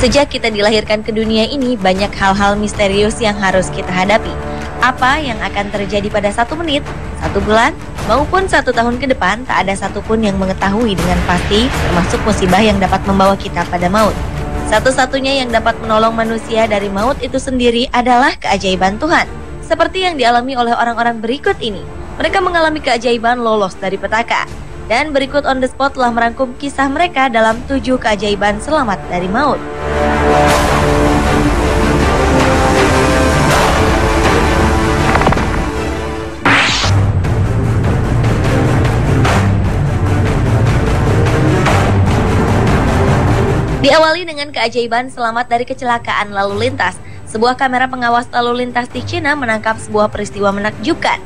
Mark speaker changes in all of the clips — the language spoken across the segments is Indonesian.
Speaker 1: Sejak kita dilahirkan ke dunia ini, banyak hal-hal misterius yang harus kita hadapi. Apa yang akan terjadi pada 1 menit, 1 bulan, maupun 1 tahun ke depan, tak ada satupun yang mengetahui dengan pasti, termasuk musibah yang dapat membawa kita pada maut. Satu-satunya yang dapat menolong manusia dari maut itu sendiri adalah keajaiban Tuhan. Seperti yang dialami oleh orang-orang berikut ini. Mereka mengalami keajaiban lolos dari petaka. Dan berikut On The Spot telah merangkum kisah mereka dalam 7 keajaiban selamat dari maut. Diawali dengan keajaiban selamat dari kecelakaan lalu lintas. Sebuah kamera pengawas lalu lintas di Cina menangkap sebuah peristiwa menakjubkan,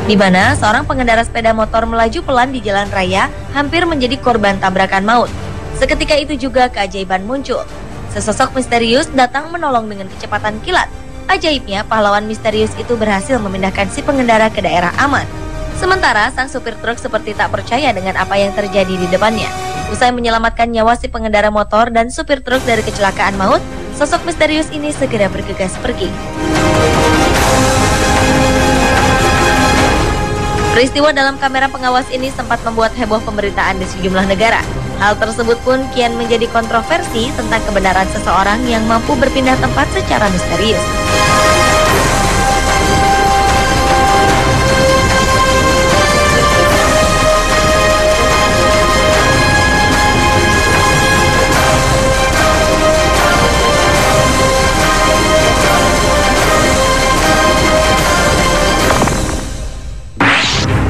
Speaker 1: di mana seorang pengendara sepeda motor melaju pelan di jalan raya hampir menjadi korban tabrakan maut. Seketika itu juga keajaiban muncul. Sesosok misterius datang menolong dengan kecepatan kilat. Ajaibnya, pahlawan misterius itu berhasil memindahkan si pengendara ke daerah aman. Sementara sang supir truk seperti tak percaya dengan apa yang terjadi di depannya. Usai menyelamatkan nyawa si pengendara motor dan supir truk dari kecelakaan maut, sosok misterius ini segera bergegas pergi. Peristiwa dalam kamera pengawas ini sempat membuat heboh pemberitaan di sejumlah negara. Hal tersebut pun kian menjadi kontroversi tentang kebenaran seseorang yang mampu berpindah tempat secara misterius.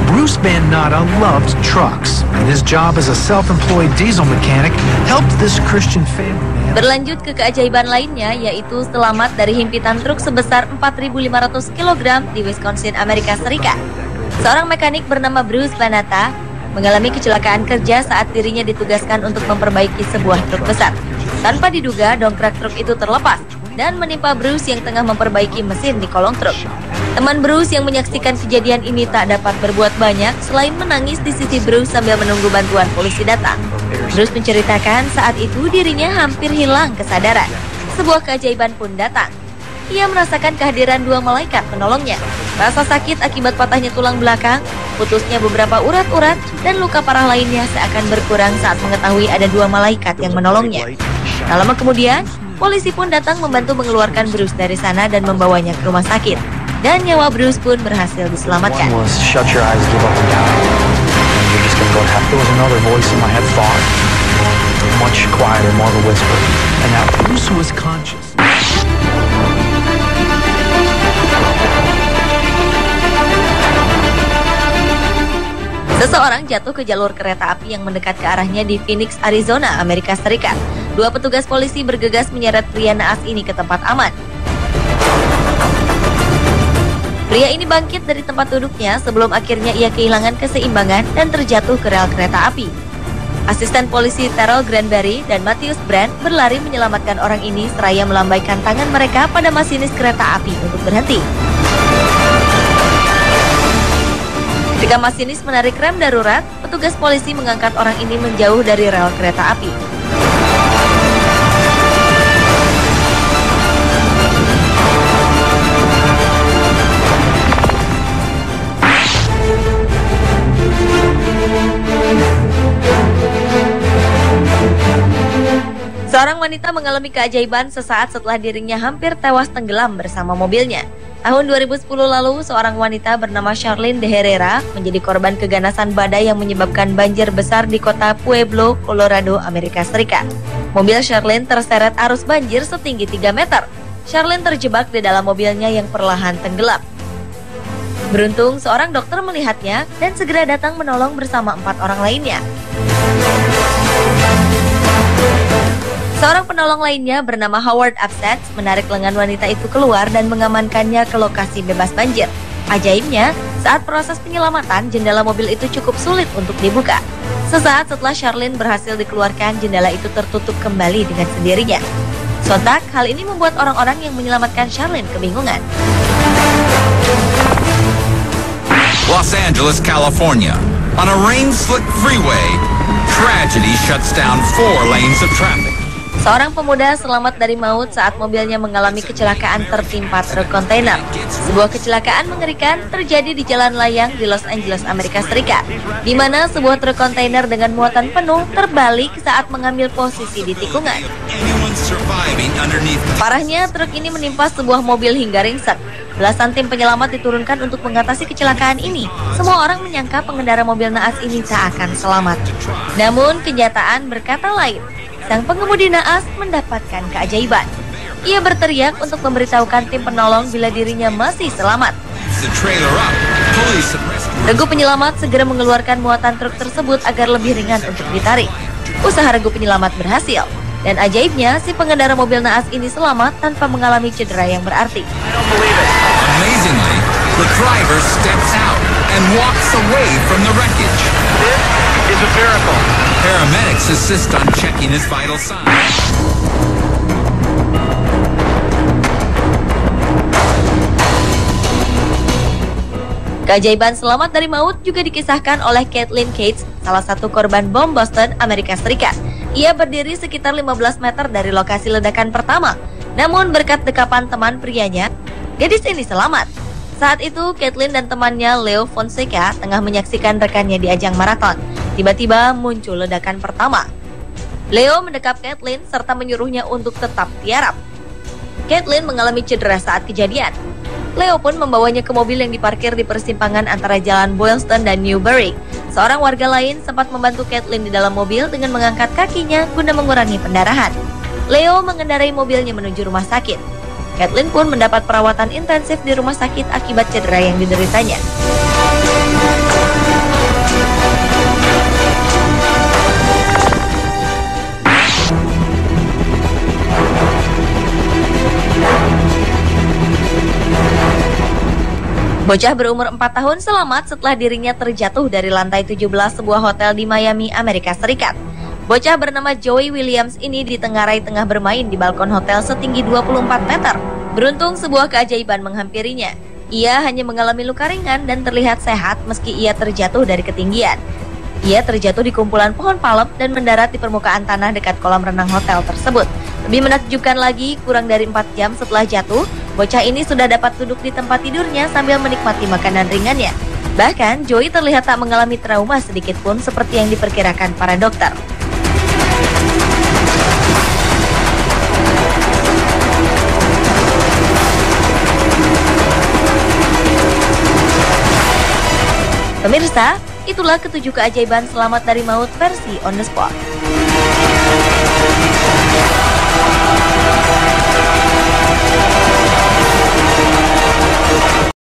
Speaker 2: Bruce Bannatta loved trucks, and his job as a self-employed diesel mechanic helped this Christian family.
Speaker 1: Berlanjut ke keajaiban lainnya, yaitu selamat dari himpitan truk sebesar 4.500 kg di Wisconsin, Amerika Serikat. Seorang mekanik bernama Bruce Bannatta mengalami kecelakaan kerja saat dirinya ditugaskan untuk memperbaiki sebuah truk besar. Tanpa diduga, dongkrak truk itu terlepas dan menimpa Bruce yang tengah memperbaiki mesin di kolong truk. Teman Bruce yang menyaksikan kejadian ini tak dapat berbuat banyak selain menangis di sisi Bruce sambil menunggu bantuan polisi datang. Bruce menceritakan saat itu dirinya hampir hilang kesadaran. Sebuah keajaiban pun datang. Ia merasakan kehadiran 2 malaikat penolongnya. Rasa sakit akibat patahnya tulang belakang, putusnya beberapa urat-urat, dan luka parah lainnya seakan berkurang saat mengetahui ada 2 malaikat yang menolongnya. Tak lama kemudian, polisi pun datang membantu mengeluarkan Bruce dari sana dan membawanya ke rumah sakit. Dan nyawa Bruce pun berhasil diselamatkan. Seseorang jatuh ke jalur kereta api yang mendekat ke arahnya di Phoenix, Arizona, Amerika Serikat. 2 petugas polisi bergegas menyeret pria naas ini ke tempat aman. Pria ini bangkit dari tempat duduknya sebelum akhirnya ia kehilangan keseimbangan dan terjatuh ke rel kereta api. Asisten polisi Terrell Granberry dan Matthews Brand berlari menyelamatkan orang ini seraya melambaikan tangan mereka pada masinis kereta api untuk berhenti. Ketika masinis menarik rem darurat, petugas polisi mengangkat orang ini menjauh dari rel kereta api. Seorang wanita mengalami keajaiban sesaat setelah dirinya hampir tewas tenggelam bersama mobilnya. Tahun 2010 lalu, seorang wanita bernama Charlene de Herrera menjadi korban keganasan badai yang menyebabkan banjir besar di kota Pueblo, Colorado, Amerika Serikat. Mobil Charlene terseret arus banjir setinggi 3 meter. Charlene terjebak di dalam mobilnya yang perlahan tenggelam. Beruntung, seorang dokter melihatnya dan segera datang menolong bersama 4 orang lainnya. Seorang penolong lainnya bernama Howard Upset menarik lengan wanita itu keluar dan mengamankannya ke lokasi bebas banjir. Ajaibnya, saat proses penyelamatan, jendela mobil itu cukup sulit untuk dibuka. Sesaat setelah Charlene berhasil dikeluarkan, jendela itu tertutup kembali dengan sendirinya. Sontak, hal ini membuat orang-orang yang menyelamatkan Charlene kebingungan.
Speaker 3: Los Angeles, California. On a rain-slick freeway, tragedy shuts down 4 lanes of traffic.
Speaker 1: Seorang pemuda selamat dari maut saat mobilnya mengalami kecelakaan tertimpa truk kontainer. Sebuah kecelakaan mengerikan terjadi di jalan layang di Los Angeles, Amerika Serikat, di mana sebuah truk kontainer dengan muatan penuh terbalik saat mengambil posisi di tikungan. Parahnya, truk ini menimpa sebuah mobil hingga ringsek. Belasan tim penyelamat diturunkan untuk mengatasi kecelakaan ini. Semua orang menyangka pengendara mobil naas ini tak akan selamat. Namun, kenyataan berkata lain. Sang pengemudi naas mendapatkan keajaiban. Ia berteriak untuk memberitahukan tim penolong bila dirinya masih selamat. Regu penyelamat segera mengeluarkan muatan truk tersebut agar lebih ringan untuk ditarik. Usaha regu penyelamat berhasil. Dan ajaibnya, si pengendara mobil naas ini selamat tanpa mengalami cedera yang berarti.
Speaker 3: Amazingly, the driver steps out and walks away from the wreckage.
Speaker 4: This is a miracle.
Speaker 3: Paramedics assist on checking his vital signs.
Speaker 1: Keajaiban selamat dari maut juga dikisahkan oleh Kathleen Cates, salah satu korban bom Boston, Amerika Serikat. Ia berdiri sekitar 15 meter dari lokasi ledakan pertama. Namun berkat dekapan teman prianya, gadis ini selamat. Saat itu, Kathleen dan temannya Leo Fonseca tengah menyaksikan rekannya di ajang maraton. Tiba-tiba muncul ledakan pertama. Leo mendekap Kathleen serta menyuruhnya untuk tetap tiarap. Kathleen mengalami cedera saat kejadian. Leo pun membawanya ke mobil yang diparkir di persimpangan antara jalan Boylston dan Newbury. Seorang warga lain sempat membantu Kathleen di dalam mobil dengan mengangkat kakinya guna mengurangi pendarahan. Leo mengendarai mobilnya menuju rumah sakit. Kathleen pun mendapat perawatan intensif di rumah sakit akibat cedera yang dideritanya. Bocah berumur 4 tahun selamat setelah dirinya terjatuh dari lantai 17 sebuah hotel di Miami, Amerika Serikat. Bocah bernama Joey Williams ini ditengarai tengah bermain di balkon hotel setinggi 24 meter. Beruntung sebuah keajaiban menghampirinya. Ia hanya mengalami luka ringan dan terlihat sehat meski ia terjatuh dari ketinggian. Ia terjatuh di kumpulan pohon palem dan mendarat di permukaan tanah dekat kolam renang hotel tersebut. Lebih menakjubkan lagi, kurang dari 4 jam setelah jatuh, bocah ini sudah dapat duduk di tempat tidurnya sambil menikmati makanan ringannya. Bahkan, Joey terlihat tak mengalami trauma sedikit pun seperti yang diperkirakan para dokter. Pemirsa, itulah ketujuh keajaiban selamat dari maut versi On The Spot.